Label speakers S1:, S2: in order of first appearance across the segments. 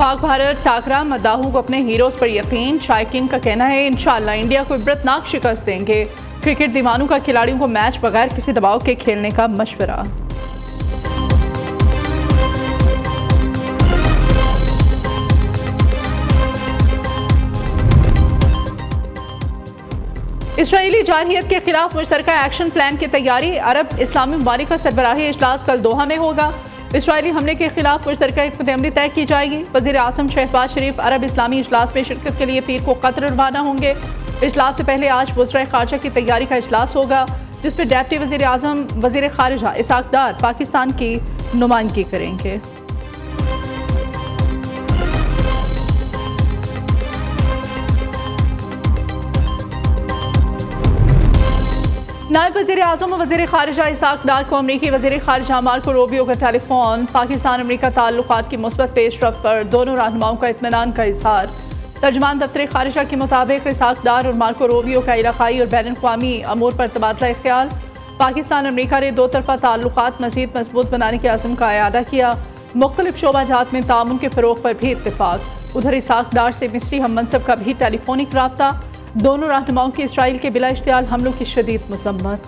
S1: पाक भारत टाकरा मद्दाहों को अपने हीरोज पर यकीन। शायकीन का कहना है इंशाअल्लाह इंडिया को इबरतनाक शिकस्त देंगे। क्रिकेट दीवानों का खिलाड़ियों को मैच बगैर किसी दबाव के खेलने का मशवरा। इसराइली जारहियत के खिलाफ मुश्तरका एक्शन प्लान की तैयारी। अरब इस्लामी ममालिक का सरबराही इजलास कल दोहा में होगा। इसराइली हमले के खिलाफ मुश्तरका इक़्तिदाम तय की जाएगी। वज़ीर आज़म शहबाज शरीफ अरब इस्लामी इजलास में शिरकत के लिए पीर को कतर रवाना होंगे। इजलास से पहले आज वज़ीर ख़ारजा की तैयारी का इजलास होगा, जिसमें डिप्टी वज़ीर आज़म वज़ीर ख़ारजा इसाक डार पाकिस्तान की नुमाइंदगी करेंगे। नायब वज़ीर आज़म और वज़ीर ख़ारजा इसाक डार को अमरीकी वज़ीर ख़ारजा मार्को रूबियो का टेलीफोन। पाकिस्तान अमरीका ताल्लुकात की मुस्बत पेशरफ्त पर दोनों रहनुमाओं का इत्मीनान का इजहार। तर्जमान दफ्तर ख़ारजा के मुताबिक इसाक डार और मार्को रूबियो का इलाक़ाई और बैन अक़वामी अमूर पर तबादला ख्याल। पाकिस्तान अमरीका ने दो तरफ़ा ताल्लुकात मज़ीद मजबूत बनाने के अज़्म का इआदा किया। मुख्तलिफ शोबाजात में ताउन के फ़रोग़ पर भी इत्तेफ़ाक। उधर इसाक डार से मिस्री हम मनसब का भी टेलीफोनिक राब्ता। दोनों रहनुमाओं की इसराइल के बिला इश्तियाल हमलों की शदीद मज़म्मत।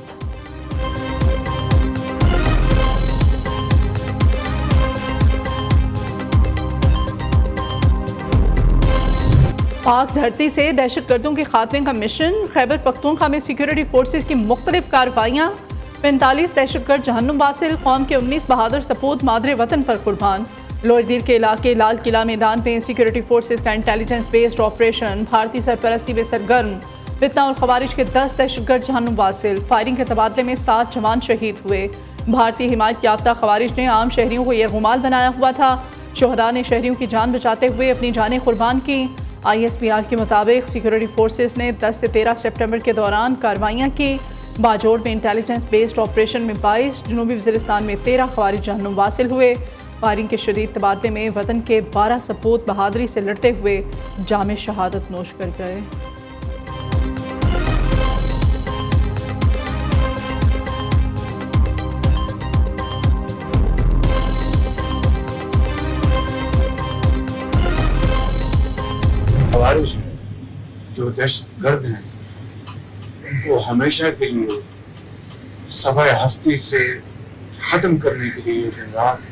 S1: पाक धरती से दहशतगर्दों के खात्मे का मिशन। खैबर पख्तूनख्वा में सिक्योरिटी फोर्सेज की मुख्तलिफ कार्रवाइयाँ। 45 दहशतगर्द जहन्नुम वासिल। कौम के 19 बहादुर सपूत मादरे वतन पर कुर्बान। लोहरदीर के इलाके लाल किला मैदान में सिक्योरिटी फोर्सेज का इंटेलिजेंस बेस्ड ऑपरेशन। भारतीय सरपरस्ती में सरगर्म। फितना और खवारिज के 10 दहशतगर्द जहन्नुम वासिल। फायरिंग के तबादले में 7 जवान शहीद हुए। भारतीय हिमायत याफ्ता खवारिज ने आम शहरियों को यरगुमाल बनाया हुआ था। शोहदा ने शहरियों की जान बचाते हुए अपनी जानें कुर्बान की। ISPR के मुताबिक सिक्योरिटी फोर्सेज ने 10 से 13 सितंबर के दौरान कार्रवाइयाँ की। बाजोड़ में इंटेलिजेंस बेस्ड ऑपरेशन में 22, जनूबी वज़ीरिस्तान में 13 खवारिज जहन्नुम वासिल हुए। फायरिंग के शदीद तबादले में वतन के 12 सपूत बहादुरी से लड़ते हुए जामे शहादत नोश कर गए।
S2: खवारिज जो दहशतगर्द हैं उनको हमेशा के लिए सफ़ाए हस्ती से ख़त्म करने के लिए दिन रात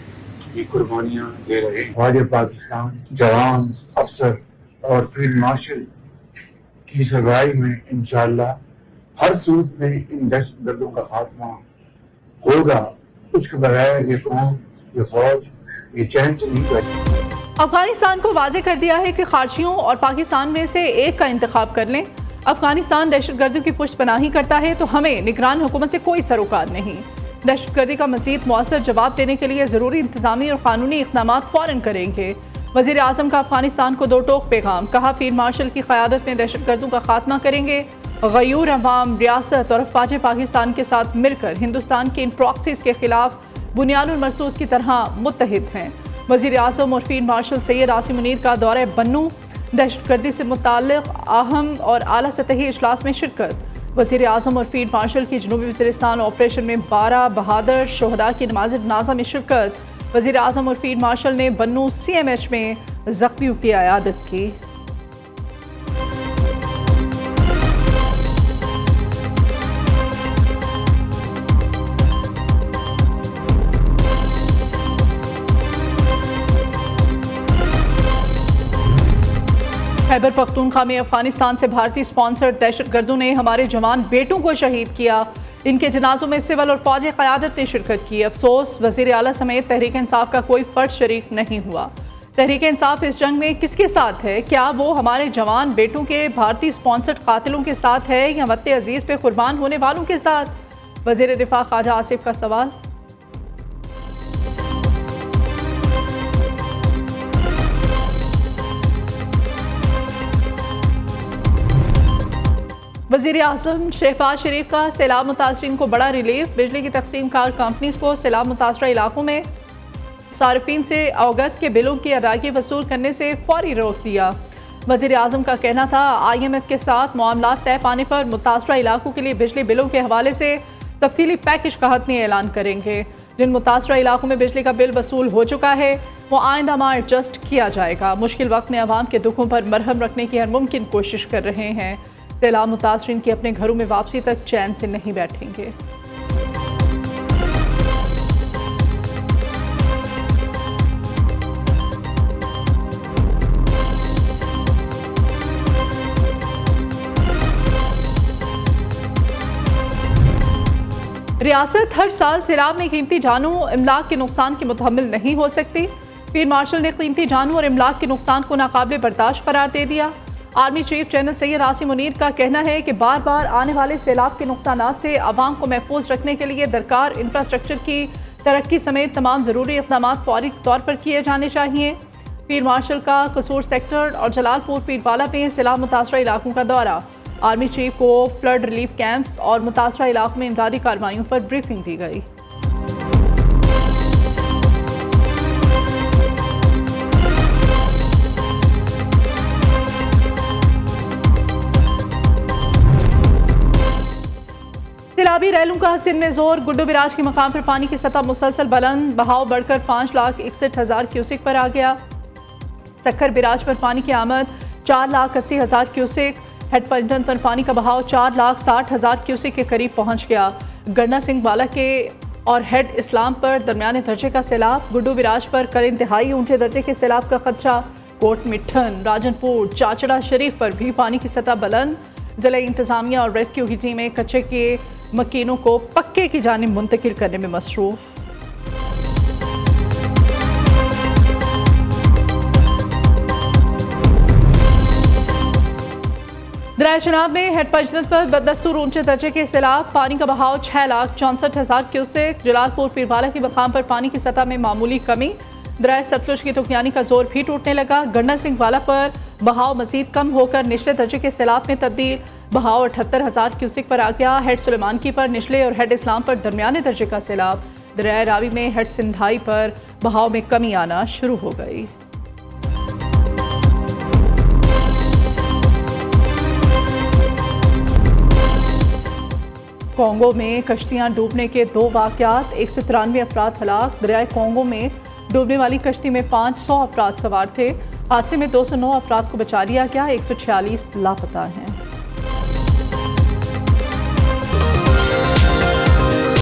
S2: ये कुर्बानियाँ दे रहे हैं। फ़ौज पाकिस्तान जवान अफसर और फील्ड मार्शल की सरबराही में इंशाअल्लाह हर सूरत में इन दहशतगर्दों का खात्मा होगा। उसके बगैर ये कौम, ये फौज, ये चैन से नहीं करेगी।
S1: अफगानिस्तान को वाज़ेह कर दिया है कि खारजियों और पाकिस्तान में से एक का इंतखाब कर लें। अफगानिस्तान दहशतगर्दी की पुष्टपनाही करता है तो हमें निगरान हुकूमत से कोई सरोकार नहीं। दहशतगर्दी का मज़ीद मौसर जवाब देने के लिए ज़रूरी इंतज़ामी और क़ानूनी इक़दामात फ़ौरन करेंगे। वज़ीर आज़म का अफगानिस्तान को दो टोक पैगाम। कहा फील्ड मार्शल की क़यादत में दहशतगर्दों का खात्मा करेंगे। गयूर अवाम, रियासत और अफवाज पाकिस्तान के साथ मिलकर हिंदुस्तान के इन प्रॉक्सीज़ के खिलाफ बुनियादुल मरसूस की तरह मुत्तहिद हैं। वज़ीर आज़म और फील्ड मार्शल सैयद आसिम मुनीर का दौरा बन्नू। दहशतगर्दी से मुताल्लिक़ अहम और आला सतही इजलास में शिरकत। वज़ीर आज़म और फील्ड मार्शल की जनूबी वज़ीरिस्तान ऑपरेशन में 12 बहादुर शोहदा की नमाज़ जनाज़ा में शिरकत। वज़ीर आज़म और फील्ड मार्शल ने बन्नू CMH में ज़ख्मियों की इयादत की। खैबर पख्तूनख्वा में अफगानिस्तान से भारतीय स्पॉन्सर्ड दहशतगर्दों ने हमारे जवान बेटों को शहीद किया। इनके जनाजों में सिविल और फौजी क़यादत ने शिरकत की। अफसोस वज़ीर आला समेत तहरीक इंसाफ का कोई फ़र्द शरीक नहीं हुआ। तहरीक इंसाफ इस जंग में किसके साथ है? क्या वो हमारे जवान बेटों के भारतीय स्पॉन्सर्ड कातिलों के साथ है या वतन अजीज़ पे कुर्बान होने वालों के साथ? वज़ीर दिफा ख्वाजा आसिफ का सवाल। वज़ीर आज़म शहबाज शरीफ का सैलाब मुतासरीन को बड़ा रिलीफ। बिजली की तकसीम कार कंपनीज़ को सैलाब मुतासरा इलाकों में सार्फिन से अगस्त के बिलों की अदायगी वसूल करने से फौरी रोक दिया। वज़ीर आज़म का कहना था IMF के साथ मामलात तय पाने पर मुतासरा इलाकों के लिए बिजली बिलों के हवाले से तफसीली पैकेज का हतमी ऐलान करेंगे। जिन मुतासरा इलाकों में बिजली का बिल वसूल हो चुका है वो आइंदा माह एडजस्ट किया जाएगा। मुश्किल वक्त में आवाम के दुखों पर मरहम रखने की हर मुमकिन कोशिश कर रहे हैं। सैलाब मुतासरीन की अपने घरों में वापसी तक चैन से नहीं बैठेंगे। रियासत हर साल सैलाब में कीमती जानों इमलाक के नुकसान की मुतहम्मिल नहीं हो सकती। पीर मार्शल ने कीमती जानों और इमलाक के नुकसान को नाकाबिले बर्दाश्त करार दे दिया। Army chief general Syed Asim Munir का कहना है कि बार बार आने वाले सैलाब के नुकसानात से आवाम को महफूज रखने के लिए दरकार इंफ्रास्ट्रक्चर की तरक्की समेत तमाम ज़रूरी इक़दाम फौरी तौर पर किए जाने चाहिए। पीर मार्शल का कसूर सेक्टर और जलालपुर पीरवाला में सैलाब मुतासरा इलाकों का दौरा। आर्मी चीफ को फ्लड रिलीफ कैंप्स और मुतासरा इलाकों में इमदादी कार्रवाइयों पर ब्रीफिंग दी गई। सैलाबी रैलों का सिंध में जोर। गुड्डू बिराज के मकाम पर पानी की सतह मुसलसल बुलंद, बहाव बढ़कर 5,61,000 क्यूसेक पर आ गया। सक्खर बिराज पर पानी की आमद 4,80,000 क्यूसेक। हेड पंजन पर पानी का बहाव 4,60,000 क्यूसेक के करीब पहुंच गया। गन्ना सिंह वाला के और हेड इस्लाम पर दरमियाने दर्जे का सैलाब। गुड्डू बिराज पर कल इंतहाई ऊंचे दर्जे के सैलाब का खदशा। कोट मिठन, राजनपुर, चाचड़ा शरीफ पर भी पानी की सतह बुलंद। जिला इंतजामिया और रेस्क्यू की टीमें कच्चे के मकीनों को पक्के की जानिब मुंतकिल करने में मसरूफ। दरिया चनाब में हेड पंजन पर बदस्तूर ऊंचे दर्जे के सैलाब। पानी का बहाव 6,64,000 क्यूसेक। जलालपुर पीरवाला के मकाम पर पानी की सतह में मामूली कमी। दरिया सतलुज की तुगयानी का जोर भी टूटने लगा। गन्ना सिंह वाला पर बहाव मजीद कम होकर निचले दर्जे के सैलाब में तब्दील। बहाव 78,000 क्यूसेक पर आ गया। हेड सुलेमानकी पर निचले और हेड इस्लाम पर दरमियाने दर्जे का सैलाब। दरिया रावी में हेड सिंधाई पर बहाव में कमी आना शुरू हो गई। कोंगो में कश्तियां डूबने के 2 वाक़यात, 193 अफराद हलाक। दरियाए कोंगो में डूबने वाली कश्ती में 500 अफराद सवार थे। हादसे में 209 अफराद को बचा लिया गया, 146 लापता हैं।